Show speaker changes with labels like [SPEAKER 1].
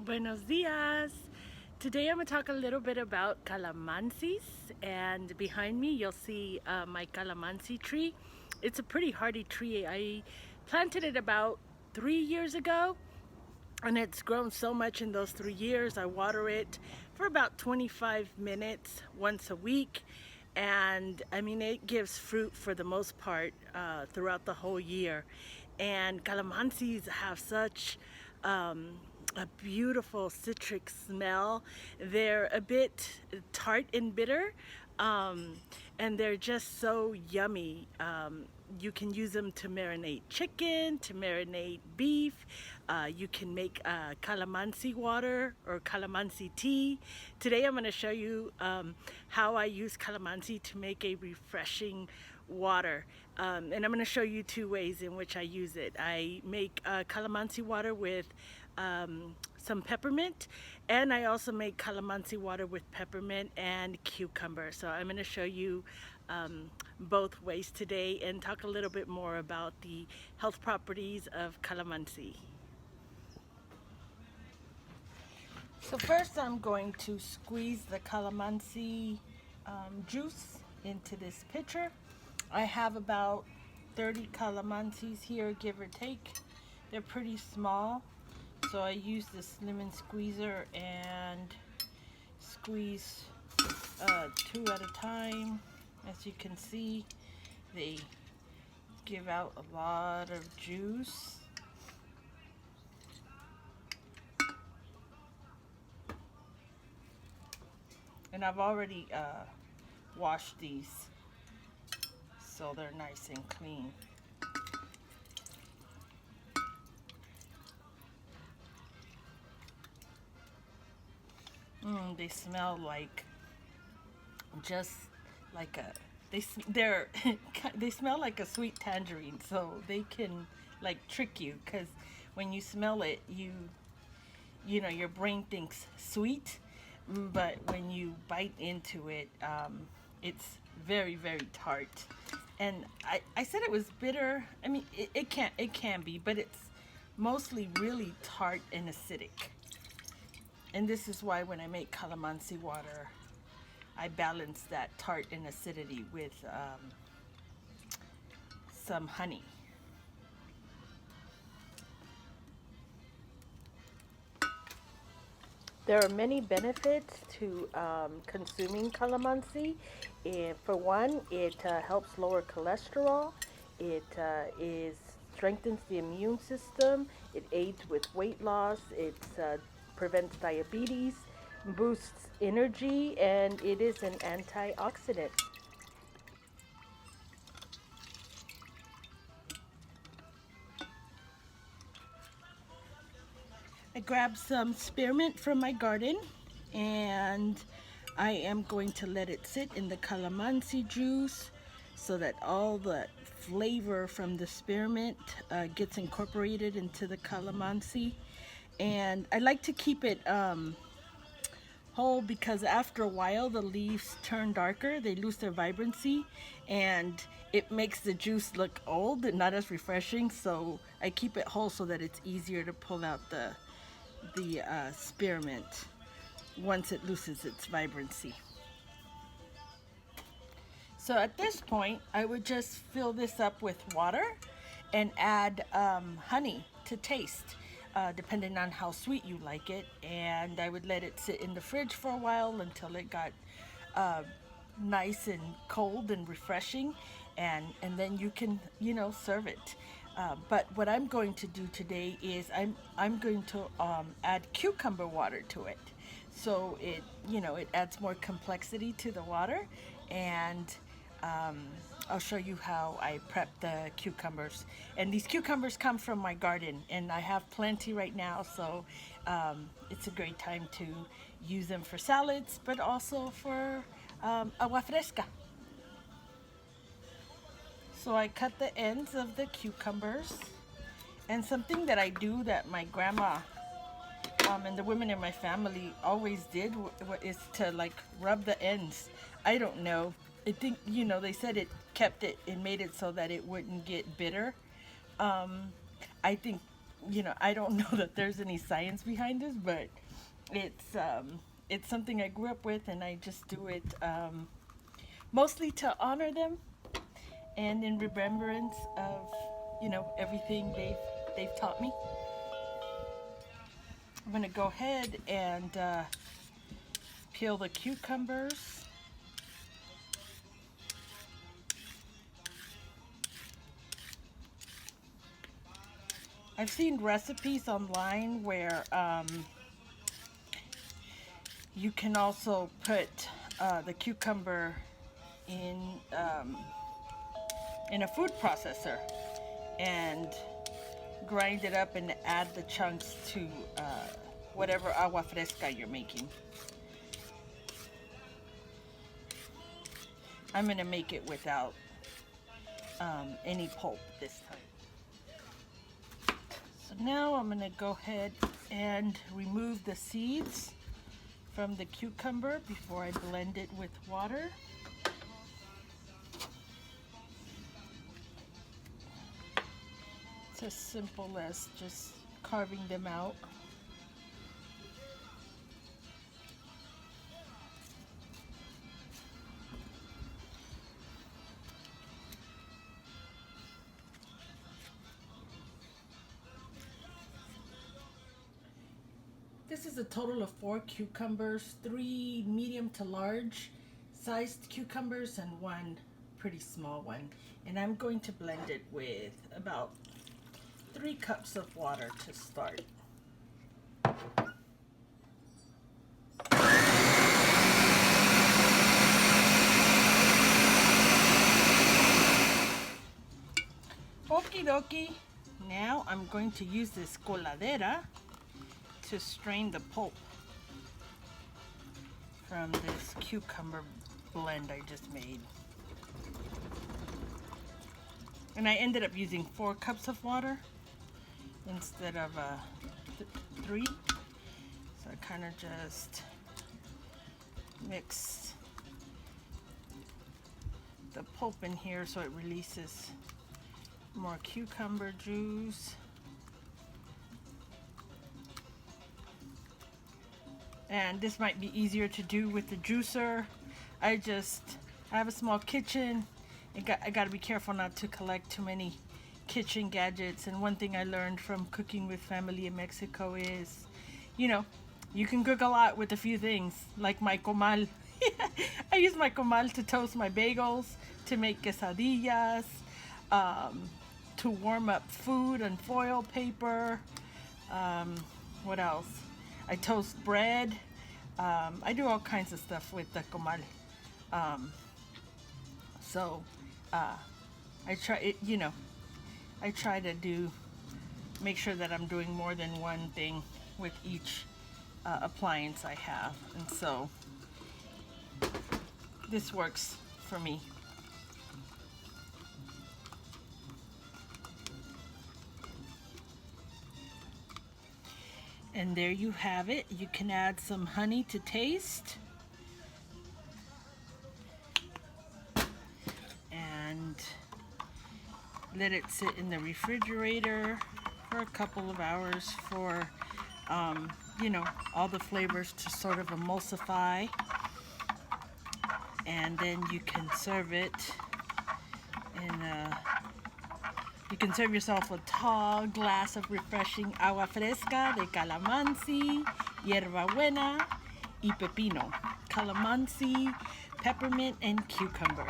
[SPEAKER 1] Buenos dias. Today I'm going to talk a little bit about calamansis, and behind me you'll see my calamansi tree. It's a pretty hardy tree. I planted it about 3 years ago, and it's grown so much in those 3 years. I water it for about 25 minutes once a week, and I mean it gives fruit for the most part throughout the whole year. And calamansis have such a beautiful citric smell. They're a bit tart and bitter, and they're just so yummy. You can use them to marinate chicken, to marinate beef. You can make calamansi water or calamansi tea. Today I'm going to show you how I use calamansi to make a refreshing water. And I'm going to show you two ways in which I use it. I make calamansi water with some peppermint, and I also make calamansi water with peppermint and cucumber. So I'm going to show you both ways today and talk a little bit more about the health properties of calamansi. So first I'm going to squeeze the calamansi juice into this pitcher. I have about 30 calamansis here, give or take. They're pretty small, so I use this lemon squeezer and squeeze 2 at a time. As you can see, they give out a lot of juice. And I've already washed these, so they're nice and clean. They smell like just like they smell like a sweet tangerine, so they can like trick you, because when you smell it, you know your brain thinks sweet, but when you bite into it, it's very, very tart. And I said it was bitter. I mean, it can be, but it's mostly really tart and acidic. And this is why when I make calamansi water, I balance that tart and acidity with some honey. There are many benefits to consuming calamansi. For one, it helps lower cholesterol. It strengthens the immune system. It aids with weight loss. It prevents diabetes, boosts energy, and it is an antioxidant. I grabbed some spearmint from my garden, and I am going to let it sit in the calamansi juice so that all the flavor from the spearmint gets incorporated into the calamansi. And I like to keep it whole, because after a while the leaves turn darker, they lose their vibrancy, and it makes the juice look old and not as refreshing. So I keep it whole so that it's easier to pull out the spearmint once it loses its vibrancy. So at this point, I would just fill this up with water and add honey to taste, depending on how sweet you like it. And I would let it sit in the fridge for a while until it got nice and cold and refreshing, and then you can, serve it. But what I'm going to do today is I'm going to add cucumber water to it, so it adds more complexity to the water. And I'll show you how I prep the cucumbers. And these cucumbers come from my garden, and I have plenty right now, so it's a great time to use them for salads, but also for agua fresca. So I cut the ends of the cucumbers, and something that I do that my grandma and the women in my family always did is to like rub the ends. I don't know. I think, they said it made it so that it wouldn't get bitter. I think you know, I don't know that there's any science behind this, but it's something I grew up with, and I just do it mostly to honor them and in remembrance of, you know, everything they've taught me. I'm gonna go ahead and peel the cucumbers. I've seen recipes online where you can also put the cucumber in in a food processor and grind it up and add the chunks to whatever agua fresca you're making. I'm gonna make it without any pulp this time. So now I'm gonna go ahead and remove the seeds from the cucumber before I blend it with water. It's as simple as just carving them out. This is a total of 4 cucumbers, 3 medium to large sized cucumbers and 1 pretty small one. And I'm going to blend it with about 3 cups of water to start. Okie dokie. Now I'm going to use this coladera to strain the pulp from this cucumber blend I just made. And I ended up using 4 cups of water instead of 3. So I kind of just mix the pulp in here so it releases more cucumber juice. And this might be easier to do with the juicer. I have a small kitchen. I got to be careful not to collect too many kitchen gadgets. And one thing I learned from cooking with family in Mexico is, you know, you can cook a lot with a few things, like my comal. I use my comal to toast my bagels, to make quesadillas, to warm up food on foil paper. What else? I toast bread. I do all kinds of stuff with the comal. I try it, you know, I try to make sure that I'm doing more than one thing with each appliance I have. And so this works for me. And there you have it. You can add some honey to taste. And let it sit in the refrigerator for a couple of hours for, you know, all the flavors to sort of emulsify. And then you can serve it in you can serve yourself a tall glass of refreshing agua fresca de calamansi, hierbabuena, y pepino. Calamansi, peppermint, and cucumber.